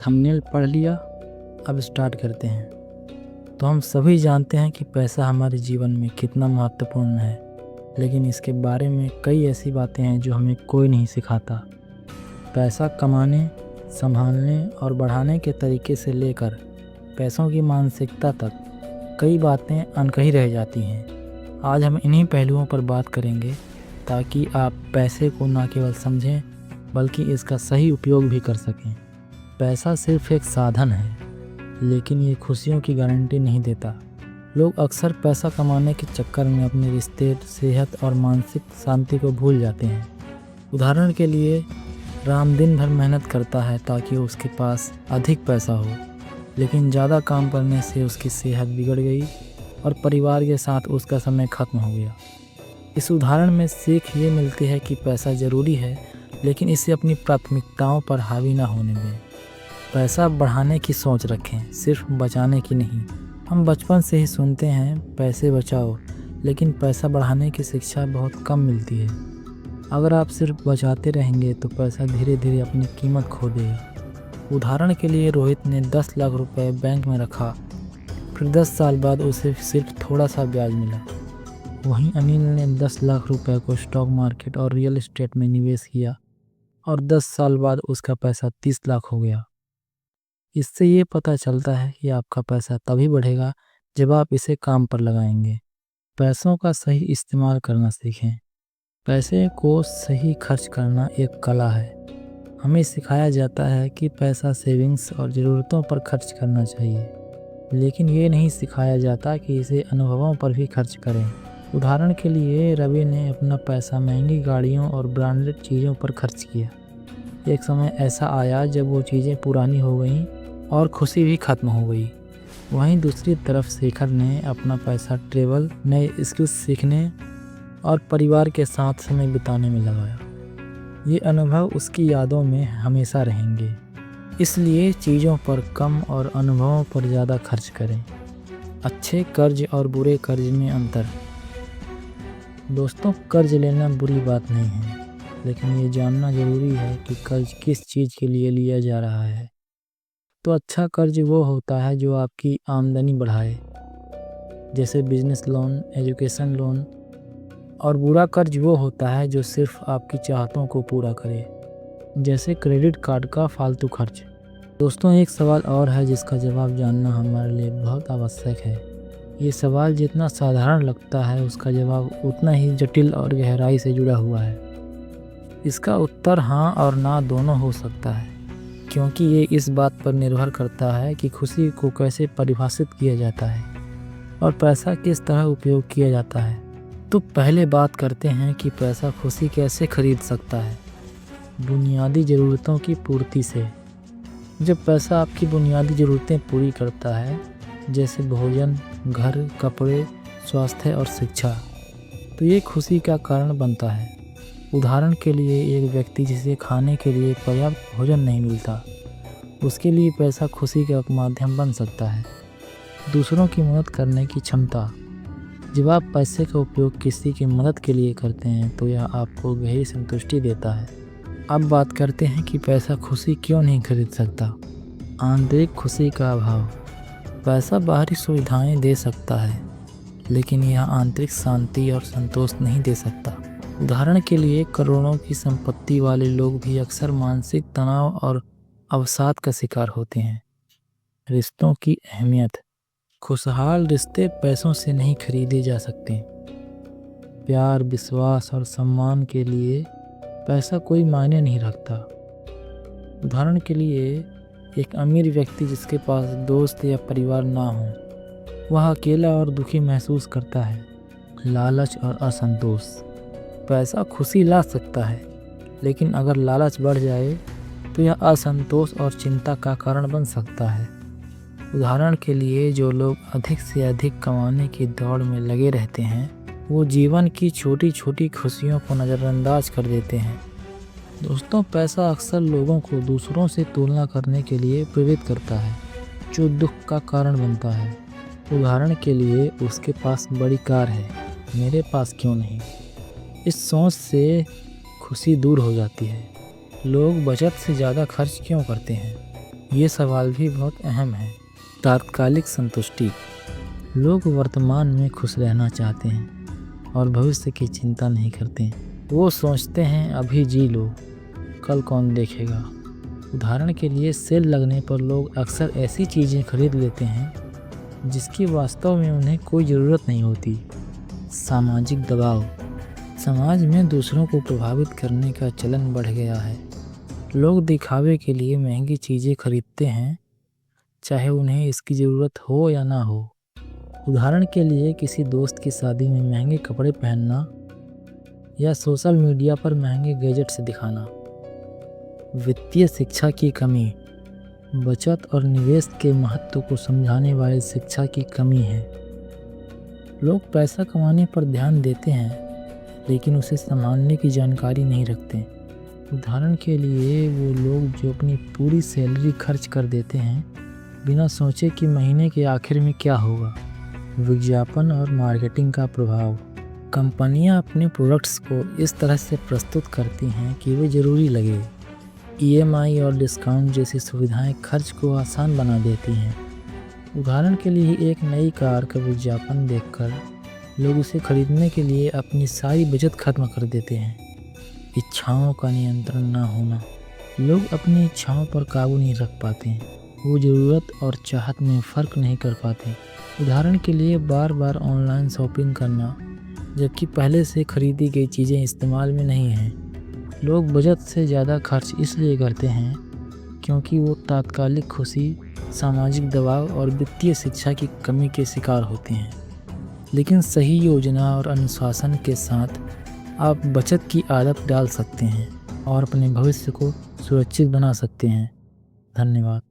Thumbnail पढ़ लिया, अब स्टार्ट करते हैं। तो हम सभी जानते हैं कि पैसा हमारे जीवन में कितना महत्वपूर्ण है, लेकिन इसके बारे में कई ऐसी बातें हैं जो हमें कोई नहीं सिखाता। पैसा कमाने, संभालने और बढ़ाने के तरीके से लेकर पैसों की मानसिकता तक कई बातें अनकही रह जाती हैं। आज हम इन्हीं पहलुओं पर बात करेंगे ताकि आप पैसे को न केवल समझें बल्कि इसका सही उपयोग भी कर सकें। पैसा सिर्फ एक साधन है, लेकिन ये खुशियों की गारंटी नहीं देता। लोग अक्सर पैसा कमाने के चक्कर में अपने रिश्ते, सेहत और मानसिक शांति को भूल जाते हैं। उदाहरण के लिए, राम दिन भर मेहनत करता है ताकि उसके पास अधिक पैसा हो, लेकिन ज़्यादा काम करने से उसकी सेहत बिगड़ गई और परिवार के साथ उसका समय खत्म हो गया। इस उदाहरण में सीख ये मिलती है कि पैसा ज़रूरी है, लेकिन इसे अपनी प्राथमिकताओं पर हावी ना होने दें। पैसा बढ़ाने की सोच रखें, सिर्फ बचाने की नहीं। हम बचपन से ही सुनते हैं पैसे बचाओ, लेकिन पैसा बढ़ाने की शिक्षा बहुत कम मिलती है। अगर आप सिर्फ बचाते रहेंगे तो पैसा धीरे धीरे अपनी कीमत खो देगा। उदाहरण के लिए, रोहित ने 10 लाख रुपए बैंक में रखा, फिर 10 साल बाद उसे सिर्फ थोड़ा सा ब्याज मिला। वहीं अनिल ने 10 लाख रुपए को स्टॉक मार्केट और रियल एस्टेट में निवेश किया और 10 साल बाद उसका पैसा 30 लाख हो गया। इससे ये पता चलता है कि आपका पैसा तभी बढ़ेगा जब आप इसे काम पर लगाएंगे। पैसों का सही इस्तेमाल करना सीखें। पैसे को सही खर्च करना एक कला है। हमें सिखाया जाता है कि पैसा सेविंग्स और ज़रूरतों पर खर्च करना चाहिए, लेकिन ये नहीं सिखाया जाता कि इसे अनुभवों पर भी खर्च करें। उदाहरण के लिए, रवि ने अपना पैसा महंगी गाड़ियों और ब्रांडेड चीज़ों पर खर्च किया। एक समय ऐसा आया जब वो चीज़ें पुरानी हो गईं और खुशी भी खत्म हो गई। वहीं दूसरी तरफ शेखर ने अपना पैसा ट्रैवल, नए स्किल्स सीखने और परिवार के साथ समय बिताने में लगाया। ये अनुभव उसकी यादों में हमेशा रहेंगे। इसलिए चीज़ों पर कम और अनुभवों पर ज़्यादा खर्च करें। अच्छे कर्ज और बुरे कर्ज में अंतर। दोस्तों, कर्ज लेना बुरी बात नहीं है, लेकिन ये जानना ज़रूरी है कि कर्ज किस चीज़ के लिए लिया जा रहा है। तो अच्छा कर्ज वो होता है जो आपकी आमदनी बढ़ाए, जैसे बिजनेस लोन, एजुकेशन लोन, और बुरा कर्ज वो होता है जो सिर्फ आपकी चाहतों को पूरा करे, जैसे क्रेडिट कार्ड का फालतू खर्च। दोस्तों, एक सवाल और है जिसका जवाब जानना हमारे लिए बहुत आवश्यक है। ये सवाल जितना साधारण लगता है, उसका जवाब उतना ही जटिल और गहराई से जुड़ा हुआ है। इसका उत्तर हाँ और ना दोनों हो सकता है, क्योंकि ये इस बात पर निर्भर करता है कि खुशी को कैसे परिभाषित किया जाता है और पैसा किस तरह उपयोग किया जाता है। तो पहले बात करते हैं कि पैसा खुशी कैसे खरीद सकता है। बुनियादी ज़रूरतों की पूर्ति से। जब पैसा आपकी बुनियादी ज़रूरतें पूरी करता है, जैसे भोजन, घर, कपड़े, स्वास्थ्य और शिक्षा, तो ये खुशी का कारण बनता है। उदाहरण के लिए, एक व्यक्ति जिसे खाने के लिए पर्याप्त भोजन नहीं मिलता, उसके लिए पैसा खुशी का माध्यम बन सकता है। दूसरों की मदद करने की क्षमता। जब आप पैसे का उपयोग किसी की मदद के लिए करते हैं तो यह आपको गहरी संतुष्टि देता है। अब बात करते हैं कि पैसा खुशी क्यों नहीं खरीद सकता। आंतरिक खुशी का अभाव। पैसा बाहरी सुविधाएं दे सकता है, लेकिन यह आंतरिक शांति और संतोष नहीं दे सकता। उदाहरण के लिए, करोड़ों की संपत्ति वाले लोग भी अक्सर मानसिक तनाव और अवसाद का शिकार होते हैं। रिश्तों की अहमियत। खुशहाल रिश्ते पैसों से नहीं खरीदे जा सकते। प्यार, विश्वास और सम्मान के लिए पैसा कोई मायने नहीं रखता। उदाहरण के लिए, एक अमीर व्यक्ति जिसके पास दोस्त या परिवार ना हो, वह अकेला और दुखी महसूस करता है। लालच और असंतोष। पैसा खुशी ला सकता है, लेकिन अगर लालच बढ़ जाए तो यह असंतोष और चिंता का कारण बन सकता है। उदाहरण के लिए, जो लोग अधिक से अधिक कमाने की दौड़ में लगे रहते हैं, वो जीवन की छोटी छोटी खुशियों को नज़रअंदाज कर देते हैं। दोस्तों, पैसा अक्सर लोगों को दूसरों से तुलना करने के लिए प्रेरित करता है, जो दुख का कारण बनता है। उदाहरण के लिए, उसके पास बड़ी कार है, मेरे पास क्यों नहीं। इस सोच से खुशी दूर हो जाती है। लोग बचत से ज़्यादा खर्च क्यों करते हैं? ये सवाल भी बहुत अहम है। तात्कालिक संतुष्टि। लोग वर्तमान में खुश रहना चाहते हैं और भविष्य की चिंता नहीं करते। वो सोचते हैं अभी जी लो, कल कौन देखेगा। उदाहरण के लिए सेल लगने पर लोग अक्सर ऐसी चीज़ें खरीद लेते हैं जिसकी वास्तव में उन्हें कोई ज़रूरत नहीं होती। सामाजिक दबाव। समाज में दूसरों को प्रभावित करने का चलन बढ़ गया है। लोग दिखावे के लिए महंगी चीज़ें खरीदते हैं, चाहे उन्हें इसकी ज़रूरत हो या ना हो। उदाहरण के लिए किसी दोस्त की शादी में महंगे कपड़े पहनना या सोशल मीडिया पर महंगे गैजेट्स दिखाना। वित्तीय शिक्षा की कमी। बचत और निवेश के महत्व को समझाने वाली शिक्षा की कमी है। लोग पैसा कमाने पर ध्यान देते हैं, लेकिन उसे संभालने की जानकारी नहीं रखते। उदाहरण के लिए वो लोग जो अपनी पूरी सैलरी खर्च कर देते हैं बिना सोचे कि महीने के आखिर में क्या होगा। विज्ञापन और मार्केटिंग का प्रभाव। कंपनियां अपने प्रोडक्ट्स को इस तरह से प्रस्तुत करती हैं कि वे ज़रूरी लगे। EMI और डिस्काउंट जैसी सुविधाएं खर्च को आसान बना देती हैं। उदाहरण के लिए एक नई कार का विज्ञापन देखकर लोग उसे खरीदने के लिए अपनी सारी बचत खत्म कर देते हैं। इच्छाओं का नियंत्रण न होना। लोग अपनी इच्छाओं पर काबू नहीं रख पाते। वो ज़रूरत और चाहत में फ़र्क नहीं कर पाते। उदाहरण के लिए बार बार ऑनलाइन शॉपिंग करना, जबकि पहले से खरीदी गई चीज़ें इस्तेमाल में नहीं हैं। लोग बचत से ज़्यादा खर्च इसलिए करते हैं क्योंकि वो तात्कालिक खुशी, सामाजिक दबाव और वित्तीय शिक्षा की कमी के शिकार होते हैं। लेकिन सही योजना और अनुशासन के साथ आप बचत की आदत डाल सकते हैं और अपने भविष्य को सुरक्षित बना सकते हैं। धन्यवाद।